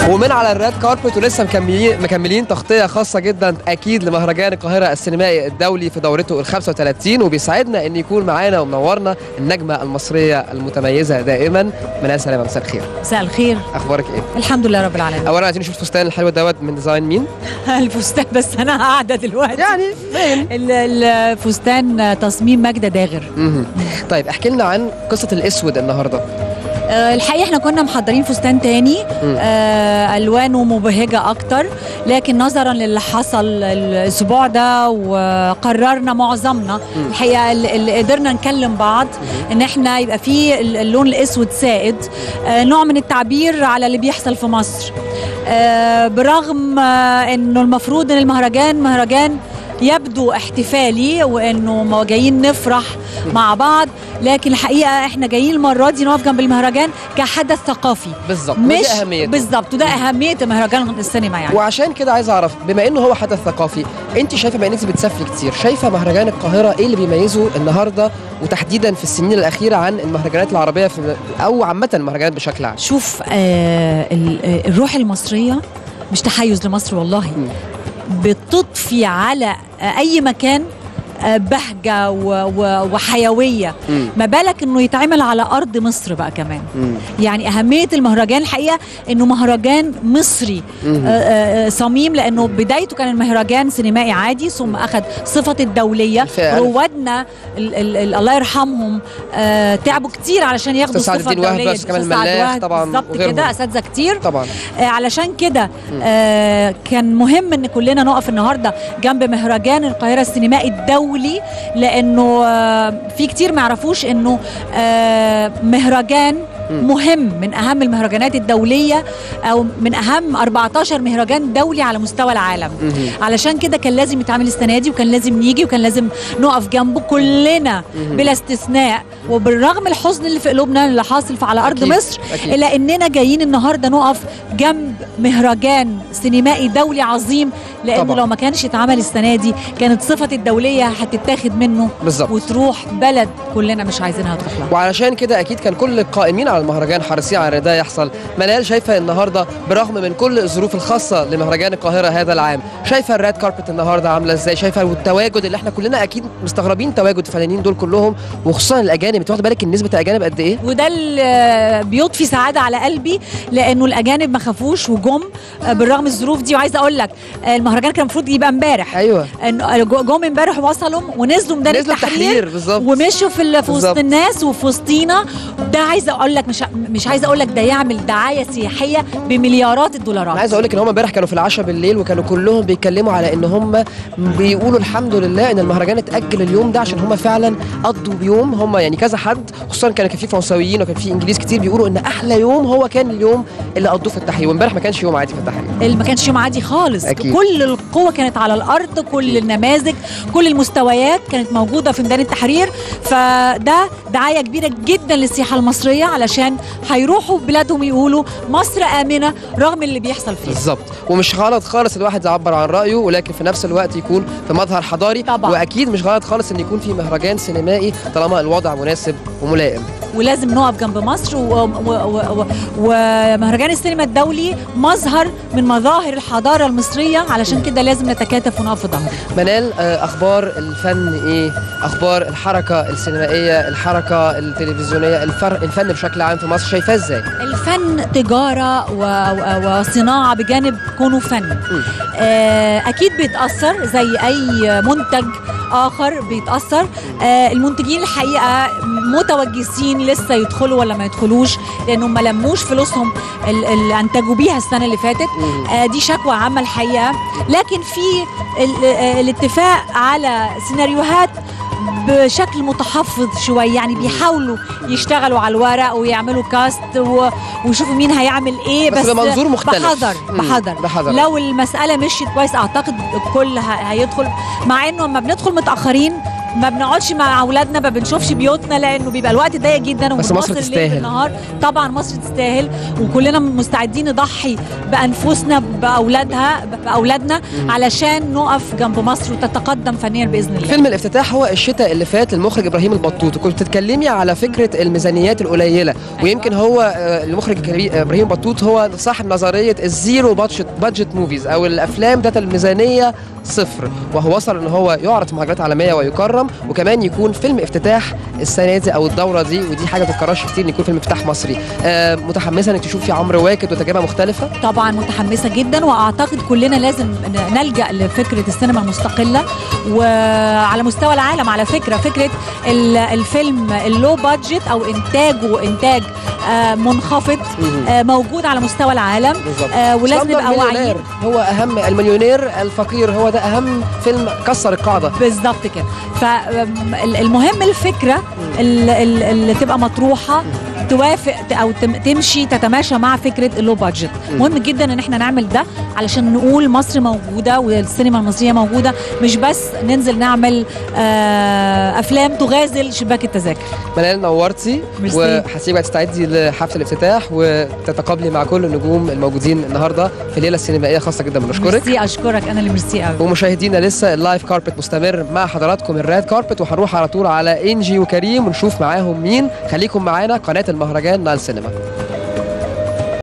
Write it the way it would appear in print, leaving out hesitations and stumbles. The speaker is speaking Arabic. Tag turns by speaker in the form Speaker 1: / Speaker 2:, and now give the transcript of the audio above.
Speaker 1: ومن على الريد كاربت ولسه مكملين تغطيه خاصه جدا اكيد لمهرجان القاهره السينمائي الدولي في دورته ال 35، وبيسعدنا ان يكون معانا ومنورنا النجمه المصريه المتميزه دائما منال سلامه. مساء الخير.
Speaker 2: مساء الخير.
Speaker 1: اخبارك ايه؟
Speaker 2: الحمد لله رب العالمين.
Speaker 1: اولا عايزين نشوف الفستان الحلو دوت من ديزاين مين؟
Speaker 2: الفستان بس انا قاعده دلوقتي
Speaker 1: يعني
Speaker 2: الفستان تصميم ماجدة داغر.
Speaker 1: طيب احكي لنا عن قصه الاسود النهارده.
Speaker 2: الحقيقه احنا كنا محضرين فستان تاني الوانه مبهجه اكتر، لكن نظرا للي حصل الاسبوع ده وقررنا معظمنا الحقيقه اللي قدرنا نكلم بعض ان احنا يبقى فيه اللون الاسود سائد، نوع من التعبير على اللي بيحصل في مصر. برغم انه المفروض ان مهرجان يبدو احتفالي وانه جايين نفرح مع بعض، لكن الحقيقه احنا جايين المره دي نقف جنب المهرجان كحدث ثقافي.
Speaker 1: بالظبط،
Speaker 2: مش اهميته بالظبط، وده اهميه مهرجان السينما يعني.
Speaker 1: وعشان كده عايز اعرف، بما انه هو حدث ثقافي، انت شايفه بما انك بتسافري كتير، شايفه مهرجان القاهره ايه اللي بيميزه النهارده وتحديدا في السنين الاخيره عن المهرجانات العربيه او عامه المهرجانات بشكل عام؟
Speaker 2: شوف، الروح المصريه مش تحيز لمصر والله، بتضفي على اي مكان بهجة وحيوية، ما بالك انه يتعمل على ارض مصر بقى كمان. يعني اهمية المهرجان الحقيقة انه مهرجان مصري صميم، لانه بدايته كان المهرجان سينمائي عادي ثم اخذ صفة الدولية. روادنا الله يرحمهم تعبوا كتير علشان ياخدوا الصفة الدولية دي.
Speaker 1: طبعا
Speaker 2: بالظبط كده، اساتذة كتير
Speaker 1: طبعا.
Speaker 2: علشان كده كان مهم ان كلنا نقف النهارده جنب مهرجان القاهرة السينمائي الدولي، لانه في كتير ما يعرفوش انه مهرجان مهم من اهم المهرجانات الدوليه، او من اهم 14 مهرجان دولي على مستوى العالم. علشان كده كان لازم يتعمل السنه دي، وكان لازم نيجي، وكان لازم نقف جنبه كلنا بلا استثناء. وبالرغم الحزن اللي في قلوبنا اللي حاصل على ارض مصر، الا اننا جايين النهارده نقف جنب مهرجان سينمائي دولي عظيم، لانه طبعا لو ما كانش اتعمل السنه دي كانت صفه الدوليه هتتاخد منه بالزبط، وتروح بلد كلنا مش عايزينها تروح لها.
Speaker 1: وعلشان كده اكيد كان كل القائمين على المهرجان حريصين على ده يحصل. منال، شايفه النهارده برغم من كل الظروف الخاصه لمهرجان القاهره هذا العام، شايفه الريد كاربت النهارده عامله ازاي؟ شايفه التواجد اللي احنا كلنا اكيد مستغربين تواجد الفنانين دول كلهم، وخصوصا الاجانب. انت واخده بالك نسبه الاجانب قد ايه؟ وده
Speaker 2: اللي بيضفي سعاده على قلبي، لانه الاجانب ما خافوش وجم بالرغم الظروف دي. وعايزه اقول لك المهرجان كان المفروض يبقى امبارح.
Speaker 1: ايوه،
Speaker 2: جم امبارح ووصلوا ونزلوا ميدان التحرير
Speaker 1: بالظبط،
Speaker 2: ومشوا في وسط الناس وفي وسطينا. ده عايزه اقول لك مش عايزه اقول لك ده يعمل دعايه سياحيه بمليارات الدولارات.
Speaker 1: انا عايزه اقول لك ان هم امبارح كانوا في العشاء بالليل، وكانوا كلهم بيتكلموا على ان هم بيقولوا الحمد لله ان المهرجان اتاجل اليوم ده، عشان هم فعلا قضوا بيوم، هم يعني كذا حد، خصوصا كان في فرنساويين وكان في انجليز كتير بيقولوا ان احلى يوم هو كان اليوم اللي قضوه في التحرير. وامبارح ما كانش يوم عادي في التحرير،
Speaker 2: ما كانش يوم عادي خالص.
Speaker 1: أكيد.
Speaker 2: كل القوه كانت على الارض، كل النماذج، كل المستويات كانت موجوده في ميدان التحرير. فده دعايه كبيره جدا للسياحه المصريه، علشان هيروحوا بلادهم يقولوا مصر امنه رغم اللي بيحصل فيها.
Speaker 1: بالظبط. ومش غلط خالص الواحد يعبر عن رايه، ولكن في نفس الوقت يكون في مظهر حضاري
Speaker 2: طبعا.
Speaker 1: واكيد مش غلط خالص ان يكون في مهرجان سينمائي طالما الوضع مناسب وملائم.
Speaker 2: ولازم نقف جنب مصر، ومهرجان السينما الدولي مظهر من مظاهر الحضاره المصريه، علشان كده لازم نتكاتف ونقف في ظهره.
Speaker 1: منال، اخبار الفن ايه؟ اخبار الحركه السينمائيه، الحركه التلفزيونيه، الفن بشكل عام في مصر شايفاه ازاي؟
Speaker 2: الفن تجاره وصناعه بجانب كونه فن. اكيد بيتاثر زي اي منتج اخر بيتاثر. المنتجين الحقيقه متوجسين لسه يدخلوا ولا ما يدخلوش، لانهم ما لموش فلوسهم اللي انتجوا بيها السنه اللي فاتت. دي شكوى عامه الحقيقه، لكن في الاتفاق على سيناريوهات بشكل متحفظ شوي، يعني بيحاولوا يشتغلوا على الورق ويعملوا كاست ويشوفوا مين هيعمل ايه،
Speaker 1: بس بمنظور مختلف،
Speaker 2: بحذر. لو المسألة مشيت كويس اعتقد الكل هيدخل، مع انه لما بندخل متأخرين ما بنقعدش مع اولادنا، ما بنشوفش بيوتنا لانه بيبقى الوقت ضيق جدا،
Speaker 1: بس مصر تستاهل.
Speaker 2: النهار طبعا مصر تستاهل، وكلنا مستعدين نضحي بانفسنا باولادنا علشان نقف جنب مصر وتتقدم فنيا باذن الله.
Speaker 1: فيلم الافتتاح هو الشتاء اللي فات للمخرج ابراهيم البطوط، وكنت بتتكلمي على فكره الميزانيات القليله، ويمكن هو المخرج ابراهيم البطوط هو صاحب نظريه الزيرو بادجت موفيز، او الافلام ذات الميزانيه صفر، وهو وصل ان هو يعرض في مهرجانات عالميه ويكرم، وكمان يكون فيلم افتتاح السنه دي او الدوره دي، ودي حاجه ما تتكررش كتير ان يكون فيلم افتتاح مصري. متحمسه انك تشوفي عمرو واكد وتجربه مختلفه؟
Speaker 2: طبعا متحمسه جدا، واعتقد كلنا لازم نلجا لفكره السينما المستقله، وعلى مستوى العالم على فكره الفيلم اللو بادجت او انتاج منخفض موجود على مستوى العالم، ولازم نبقى واعيين.
Speaker 1: هو اهم المليونير الفقير، هو ده اهم فيلم كسر القاعده
Speaker 2: بالظبط كده. فالمهم الفكره اللي تبقى مطروحه توافق او تمشي تتماشى مع فكره اللو بادجت. مهم جدا ان احنا نعمل ده علشان نقول مصر موجوده والسينما المصريه موجوده، مش بس ننزل نعمل افلام تغازل شباك التذاكر.
Speaker 1: منال نورتي، وهسيبك تستعدي لحفل الافتتاح وتتقابلي مع كل النجوم الموجودين النهارده في ليله سينمائيه خاصه جدا. بنشكرك.
Speaker 2: ميرسي، اشكرك، انا اللي ميرسي قوي.
Speaker 1: ومشاهدينا لسه اللايف كاربت مستمر مع حضراتكم، الراد كاربت، وهنروح على طول على انجي وكريم ونشوف معاهم مين. خليكم معانا، قناه المهرجان نايل سينما.